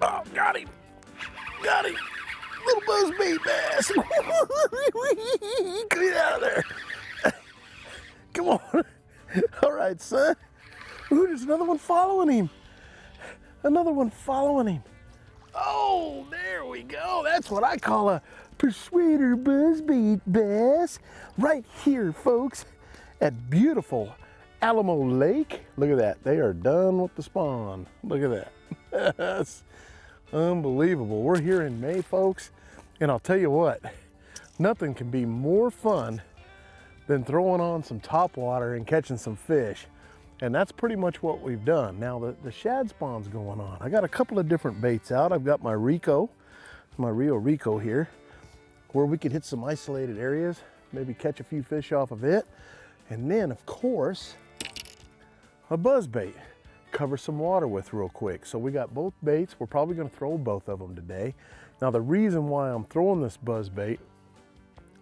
Oh, got him. Got him. Little buzzbait bass. Get out of there. Come on. All right, son. Ooh, there's another one following him. Another one following him. Oh, there we go. That's what I call a persuader buzzbait bass. Right here, folks, at beautiful Alamo Lake. Look at that. They are done with the spawn. Look at that. That's unbelievable. We're here in May, folks, and I'll tell you what, nothing can be more fun than throwing on some topwater and catching some fish. And that's pretty much what we've done. Now the shad spawn's going on. I got a couple of different baits out. I've got my Rio Rico here, where we could hit some isolated areas, maybe catch a few fish off of it. And then of course, a buzzbait, cover some water with real quick. So we got both baits. We're probably gonna throw both of them today. Now the reason why I'm throwing this buzzbait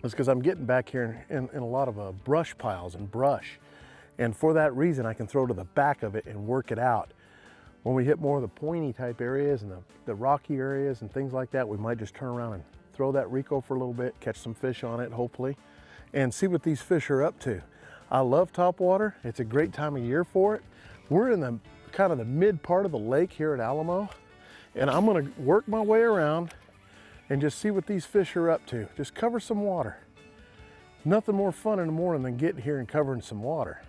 is because I'm getting back here in a lot of brush piles and brush. And for that reason, I can throw to the back of it and work it out. When we hit more of the pointy type areas and the rocky areas and things like that, we might just turn around and throw that Rico for a little bit, catch some fish on it, hopefully, and see what these fish are up to. I love topwater. It's a great time of year for it. We're in the kind of the mid part of the lake here at Alamo, and I'm gonna work my way around and just see what these fish are up to. Just cover some water. Nothing more fun in the morning than getting here and covering some water.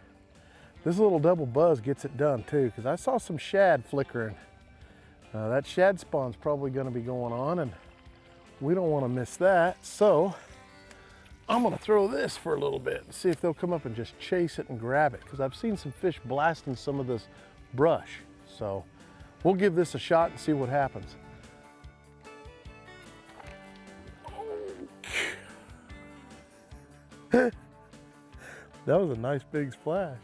This little double buzz gets it done too, because I saw some shad flickering. That shad spawn's probably gonna be going on, and we don't wanna miss that. So I'm gonna throw this for a little bit and see if they'll come up and just chase it and grab it, because I've seen some fish blasting some of this brush. So we'll give this a shot and see what happens. That was a nice big splash.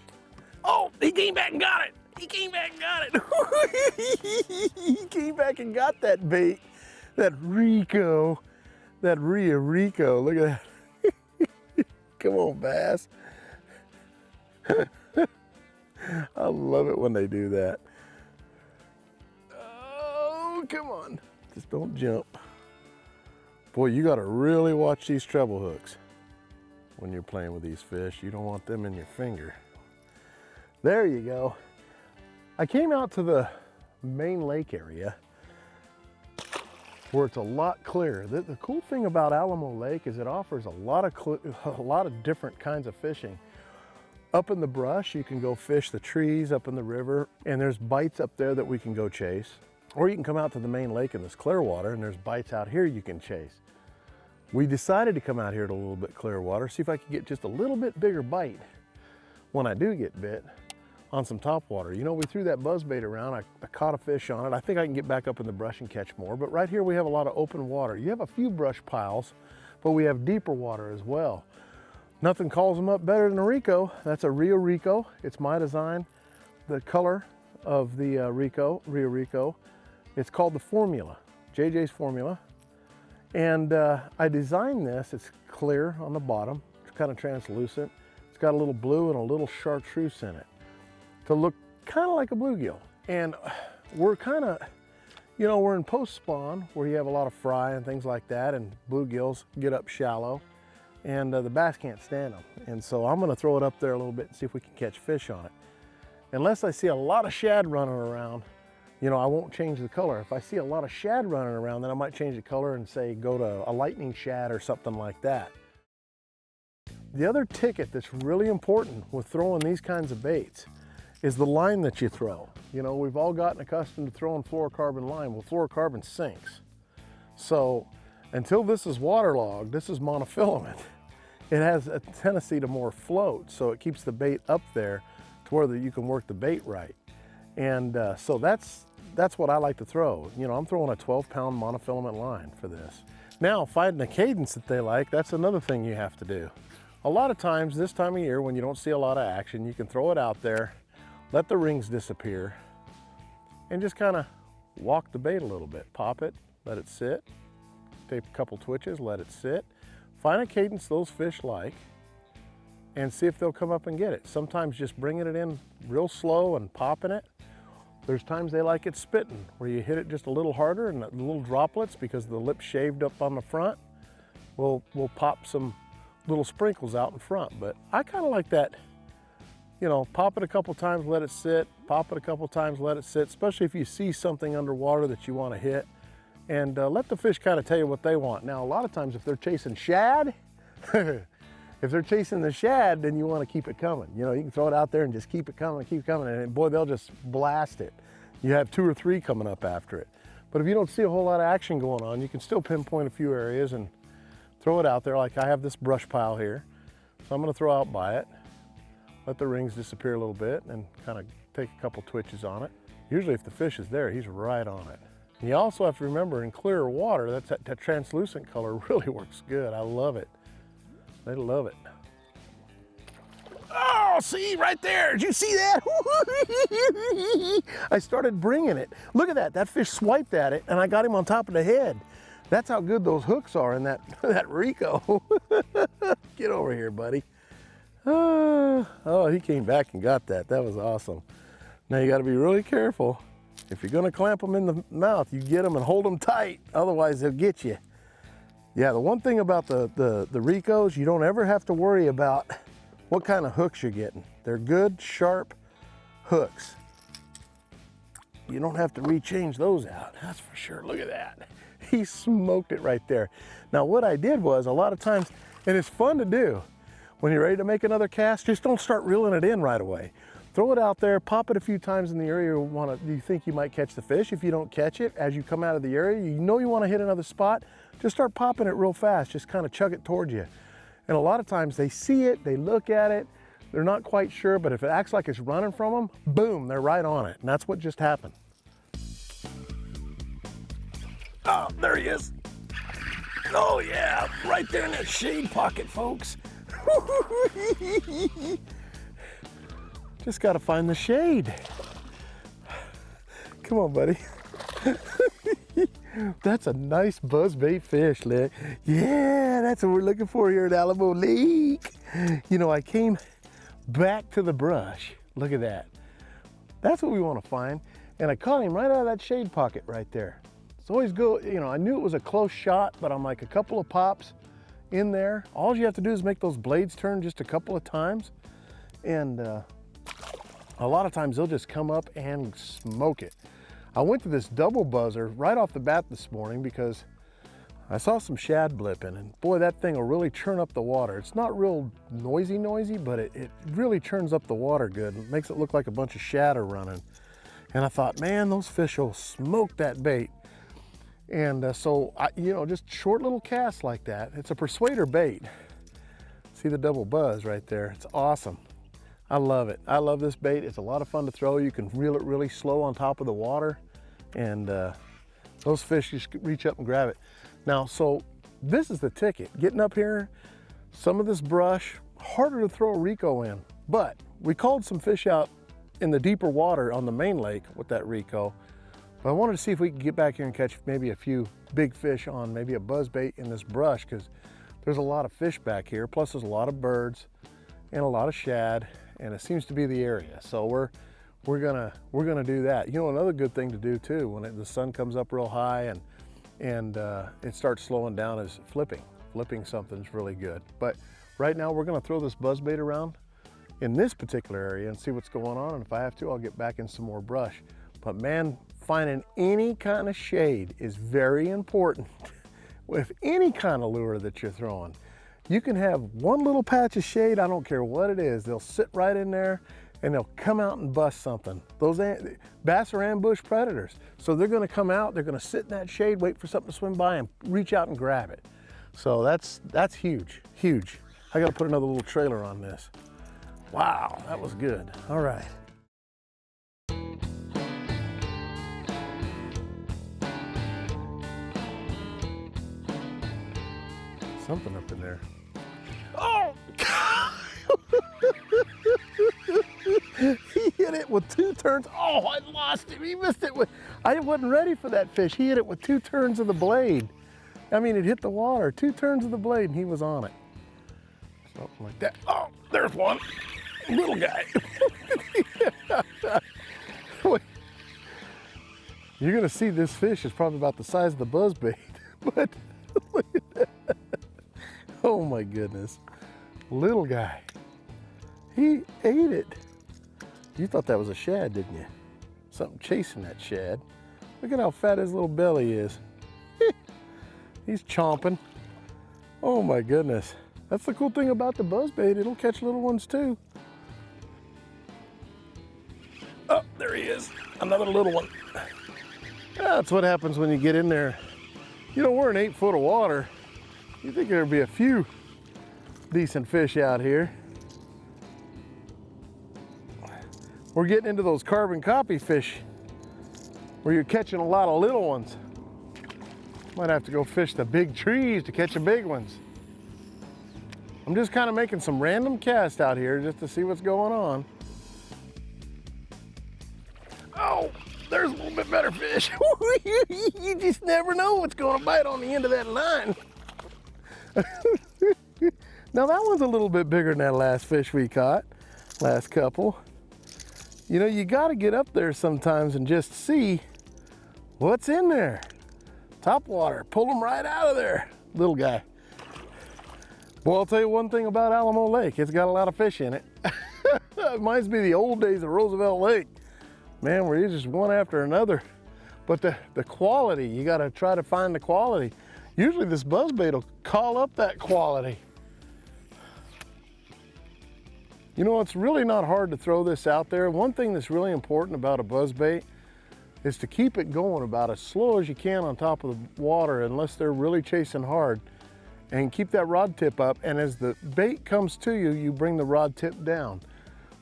Oh, he came back and got it. He came back and got it. He came back and got that bait. That Rico. That Rio Rico. Look at that. Come on, bass. I love it when they do that. Oh, come on. Just don't jump. Boy, you got to really watch these treble hooks when you're playing with these fish. You don't want them in your finger. There you go. I came out to the main lake area where it's a lot clearer. The cool thing about Alamo Lake is it offers a lot of different kinds of fishing. Up in the brush, you can go fish the trees up in the river, and there's bites up there that we can go chase. Or you can come out to the main lake in this clear water, and there's bites out here you can chase. We decided to come out here to a little bit clear water, see if I could get just a little bit bigger bite when I do get bit on some topwater. You know, we threw that buzzbait around, I caught a fish on it. I think I can get back up in the brush and catch more, but right here we have a lot of open water. You have a few brush piles, but we have deeper water as well. Nothing calls them up better than a Rico. That's a Rio Rico. It's my design. The color of the Rio Rico, it's called the Formula, JJ's Formula. And I designed this, it's clear on the bottom, it's kind of translucent. It's got a little blue and a little chartreuse in it to look kind of like a bluegill. And we're kind of, you know, we're in post spawn where you have a lot of fry and things like that, and bluegills get up shallow, and the bass can't stand them. And so I'm gonna throw it up there a little bit and see if we can catch fish on it. Unless I see a lot of shad running around, you know, I won't change the color. If I see a lot of shad running around, then I might change the color and say go to a lightning shad or something like that. The other ticket that's really important with throwing these kinds of baits is the line that you throw. You know, we've all gotten accustomed to throwing fluorocarbon line. Well, fluorocarbon sinks. So until this is waterlogged, this is monofilament, it has a tendency to more float, so it keeps the bait up there to where you can work the bait right. And so that's what I like to throw. You know, I'm throwing a 12-pound monofilament line for this. Now, finding a cadence that they like, that's another thing you have to do. A lot of times this time of year when you don't see a lot of action, you can throw it out there, let the rings disappear, and just kind of walk the bait a little bit. Pop it, let it sit, take a couple twitches, let it sit. Find a cadence those fish like, and see if they'll come up and get it. Sometimes just bringing it in real slow and popping it There's times they like it spitting, where you hit it just a little harder and the little droplets, because the lip's shaved up on the front, will pop some little sprinkles out in front. But I kind of like that, you know, pop it a couple times, let it sit, pop it a couple times, let it sit, especially if you see something underwater that you want to hit, and let the fish kind of tell you what they want. Now, a lot of times if they're chasing shad, if they're chasing the shad, then you want to keep it coming. You know, you can throw it out there and just keep it coming, and boy, they'll just blast it. You have 2 or 3 coming up after it. But if you don't see a whole lot of action going on, you can still pinpoint a few areas and throw it out there. Like I have this brush pile here, so I'm going to throw out by it, let the rings disappear a little bit, and kind of take a couple twitches on it. Usually if the fish is there, he's right on it. And you also have to remember, in clearer water, that translucent color really works good. I love it. They love it. Oh, see right there, did you see that? I started bringing it. Look at that, that fish swiped at it and I got him on top of the head. That's how good those hooks are in that Rico. Get over here, buddy. Oh, he came back and got that. That was awesome. Now you gotta be really careful. If you're gonna clamp them in the mouth, you get them and hold them tight, otherwise they'll get you. Yeah, the one thing about the Ricos, you don't ever have to worry about what kind of hooks you're getting. They're good, sharp hooks. You don't have to rechange those out, that's for sure. Look at that. He smoked it right there. Now what I did was, a lot of times, and it's fun to do, when you're ready to make another cast, just don't start reeling it in right away. Throw it out there, pop it a few times in the area you think you might catch the fish. If you don't catch it, as you come out of the area, you know you want to hit another spot, just start popping it real fast, just kind of chug it towards you. And a lot of times they see it, they look at it, they're not quite sure, but if it acts like it's running from them, boom, they're right on it. And that's what just happened. Oh, there he is. Oh yeah, right there in that shade pocket, folks. Just gotta find the shade. Come on, buddy. That's a nice buzzbait fish, Lick. Yeah, that's what we're looking for here at Alamo Lake. You know, I came back to the brush. Look at that. That's what we want to find. And I caught him right out of that shade pocket right there. It's always good, you know, I knew it was a close shot, but I'm like a couple of pops in there. All you have to do is make those blades turn just a couple of times. And a lot of times they'll just come up and smoke it. I went to this double buzzer right off the bat this morning because I saw some shad blipping, and boy, that thing will really churn up the water. It's not real noisy, but it really churns up the water good. It makes it look like a bunch of shad are running. And I thought, man, those fish will smoke that bait. And so, you know, just short little casts like that. It's a persuader bait. See the double buzz right there? It's awesome. I love it. I love this bait. It's a lot of fun to throw. You can reel it really slow on top of the water, and those fish just reach up and grab it. Now, so this is the ticket. Getting up here, some of this brush, harder to throw a Rico in, but we called some fish out in the deeper water on the main lake with that Rico. But I wanted to see if we could get back here and catch maybe a few big fish on maybe a buzzbait in this brush, because there's a lot of fish back here. Plus there's a lot of birds and a lot of shad, and it seems to be the area. So we're gonna do that. You know, another good thing to do too, when the sun comes up real high and it starts slowing down, is flipping. Flipping something's really good. But right now we're gonna throw this buzzbait around in this particular area and see what's going on. And if I have to, I'll get back in some more brush. But man, finding any kind of shade is very important with any kind of lure that you're throwing. You can have one little patch of shade, I don't care what it is, they'll sit right in there and they'll come out and bust something. Those bass are ambush predators. So they're gonna come out, they're gonna sit in that shade, wait for something to swim by and reach out and grab it. So that's huge, huge. I gotta put another little trailer on this. Wow, that was good. All right. Something up in there. Oh! He hit it with 2 turns. Oh, I lost him. He missed it. I wasn't ready for that fish. He hit it with 2 turns of the blade. I mean, it hit the water. 2 turns of the blade and he was on it. Something like that. Oh, there's one. Little guy. You're gonna see this fish is probably about the size of the buzzbait, but look at that. Oh my goodness. Little guy. He ate it. You thought that was a shad, didn't you? Something chasing that shad. Look at how fat his little belly is. He's chomping. Oh my goodness. That's the cool thing about the buzzbait. It'll catch little ones too. Oh, there he is. Another little one. That's what happens when you get in there. You know, we're in 8 foot of water. You think there'd be a few decent fish out here. We're getting into those carbon copy fish where you're catching a lot of little ones. Might have to go fish the big trees to catch the big ones. I'm just kind of making some random casts out here just to see what's going on. Oh, there's a little bit better fish. You just never know what's going to bite on the end of that line. Now that one's a little bit bigger than that last fish we caught, last couple. You know, you got to get up there sometimes and just see what's in there. Top water, pull them right out of there, little guy. Well, I'll tell you one thing about Alamo Lake. It's got a lot of fish in it. It reminds me of the old days of Roosevelt Lake. Man, where you just one after another. But the quality, you got to try to find the quality. Usually this buzzbait will call up that quality. You know, it's really not hard to throw this out there. One thing that's really important about a buzzbait is to keep it going about as slow as you can on top of the water unless they're really chasing hard, and keep that rod tip up, and as the bait comes to you, you bring the rod tip down.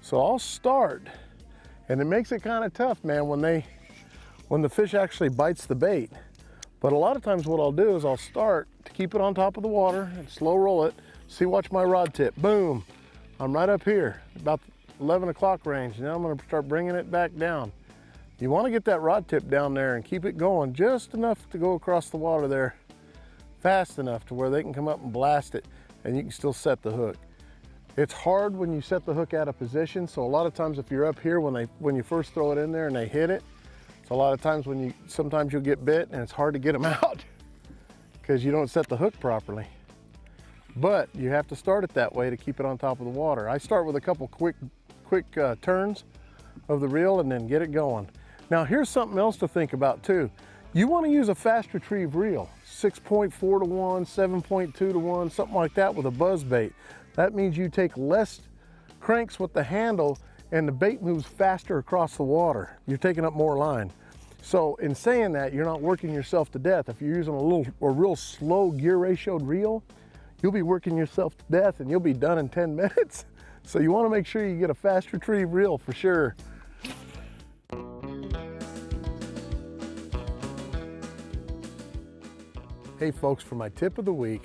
So I'll start, and it makes it kind of tough, man, when the fish actually bites the bait. But a lot of times what I'll do is I'll start to keep it on top of the water and slow roll it. See, watch my rod tip, boom. I'm right up here, about 11 o'clock range. Now I'm gonna start bringing it back down. You wanna get that rod tip down there and keep it going just enough to go across the water there, fast enough to where they can come up and blast it and you can still set the hook. It's hard when you set the hook out of position, so a lot of times if you're up here when you first throw it in there and they hit it, so a lot of times sometimes you'll get bit and it's hard to get them out because you don't set the hook properly. But you have to start it that way to keep it on top of the water. I start with a couple quick turns of the reel and then get it going. Now here's something else to think about too. You want to use a fast retrieve reel, 6.4 to 1, 7.2 to 1, something like that with a buzzbait. That means you take less cranks with the handle and the bait moves faster across the water. You're taking up more line. So in saying that, you're not working yourself to death. If you're using a real slow gear ratioed reel, you'll be working yourself to death and you'll be done in 10 minutes. So you want to make sure you get a fast retrieve reel for sure. Hey folks, for my tip of the week,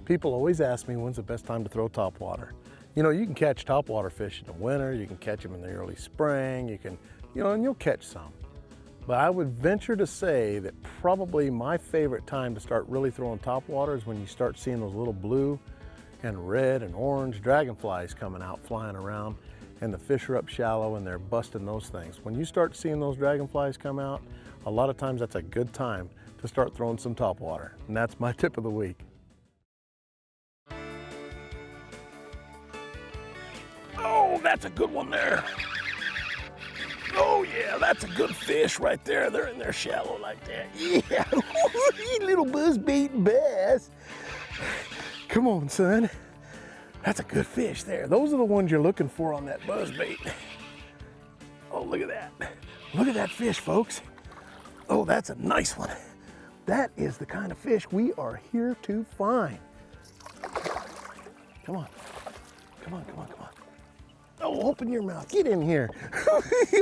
people always ask me when's the best time to throw topwater. You know, you can catch topwater fish in the winter, you can catch them in the early spring, and you'll catch some. But I would venture to say that probably my favorite time to start really throwing topwater is when you start seeing those little blue and red and orange dragonflies coming out, flying around, and the fish are up shallow and they're busting those things. When you start seeing those dragonflies come out, a lot of times that's a good time to start throwing some topwater. And that's my tip of the week. Oh, that's a good one there. Oh yeah, that's a good fish right there. They're in there shallow like that. Yeah, you little buzzbait bass. Come on, son. That's a good fish there. Those are the ones you're looking for on that buzzbait. Oh, look at that. Look at that fish, folks. Oh, that's a nice one. That is the kind of fish we are here to find. Come on. Come on, come on, come on. Oh, open your mouth. Get in here.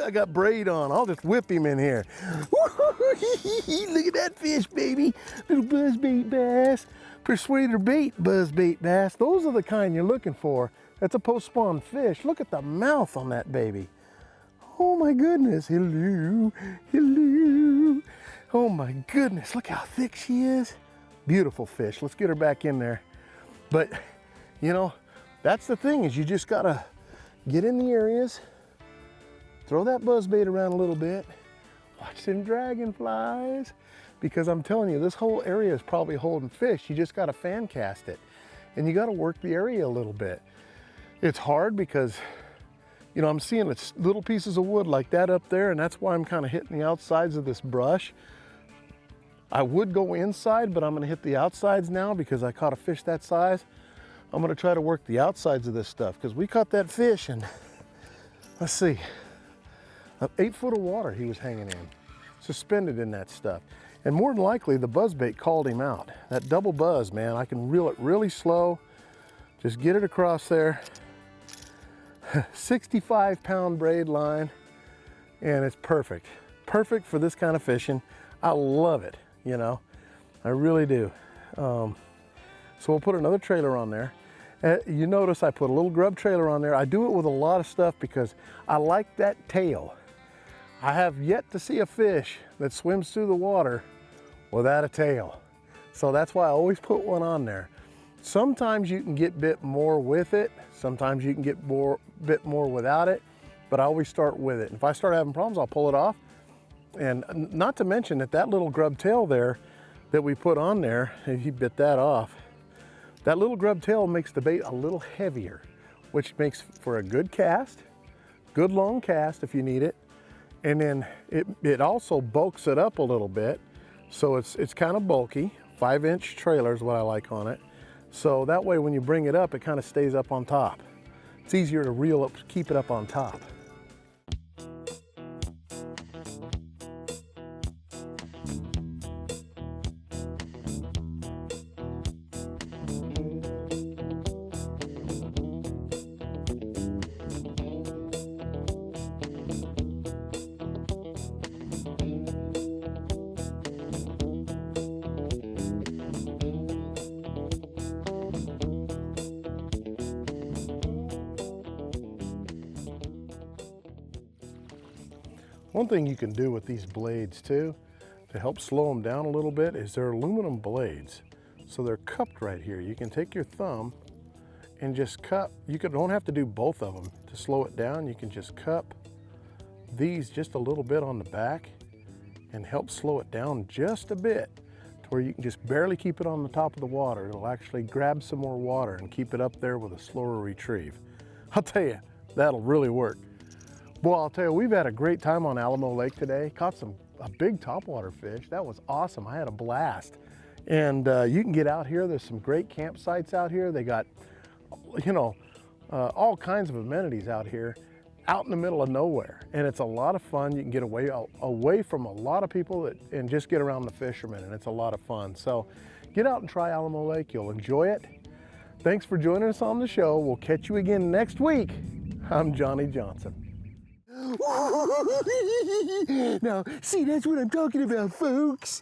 I got braid on. I'll just whip him in here. Look at that fish, baby. Little buzzbait bass. Persuader bait buzzbait bass. Those are the kind you're looking for. That's a post-spawn fish. Look at the mouth on that baby. Oh my goodness. Hello. Hello. Oh my goodness. Look how thick she is. Beautiful fish. Let's get her back in there. But, you know, that's the thing, is you just got to get in the areas, throw that buzzbait around a little bit, Watch them dragonflies. Because I'm telling you, this whole area is probably holding fish. You just got to fan cast it. And you got to work the area a little bit. It's hard because, you know, I'm seeing it's little pieces of wood like that up there, and that's why I'm kind of hitting the outsides of this brush. I would go inside, but I'm going to hit the outsides now because I caught a fish that size. I'm going to try to work the outsides of this stuff because we caught that fish and let's see, 8 foot of water he was hanging in, suspended in that stuff. And more than likely, the buzzbait called him out. That double buzz, man, I can reel it really slow. Just get it across there. 65-pound braid line, and it's perfect. Perfect for this kind of fishing. I love it, you know. I really do. So we'll put another trailer on there. You notice I put a little grub trailer on there. I do it with a lot of stuff because I like that tail. I have yet to see a fish that swims through the water without a tail. So that's why I always put one on there. Sometimes you can get bit more with it. Sometimes you can get bit more without it, but I always start with it. If I start having problems, I'll pull it off. And not to mention that little grub tail there that we put on there, if you bit that off, that little grub tail makes the bait a little heavier, which makes for a good cast, good long cast if you need it. And then it also bulks it up a little bit. So it's kind of bulky. 5-inch trailer is what I like on it. So that way when you bring it up, it kind of stays up on top. It's easier to reel up, keep it up on top. One thing you can do with these blades too, to help slow them down a little bit, is they're aluminum blades. So they're cupped right here. You can take your thumb and just cup. You don't have to do both of them to slow it down. You can just cup these just a little bit on the back and help slow it down just a bit to where you can just barely keep it on the top of the water. It'll actually grab some more water and keep it up there with a slower retrieve. I'll tell you, that'll really work. Boy, I'll tell you, we've had a great time on Alamo Lake today. Caught a big topwater fish. That was awesome. I had a blast. And you can get out here. There's some great campsites out here. They got, you know, all kinds of amenities out here, out in the middle of nowhere. And it's a lot of fun. You can get away from a lot of people and just get around the fishermen, and it's a lot of fun. So get out and try Alamo Lake. You'll enjoy it. Thanks for joining us on the show. We'll catch you again next week. I'm Johnny Johnson. Now, see, that's what I'm talking about, folks.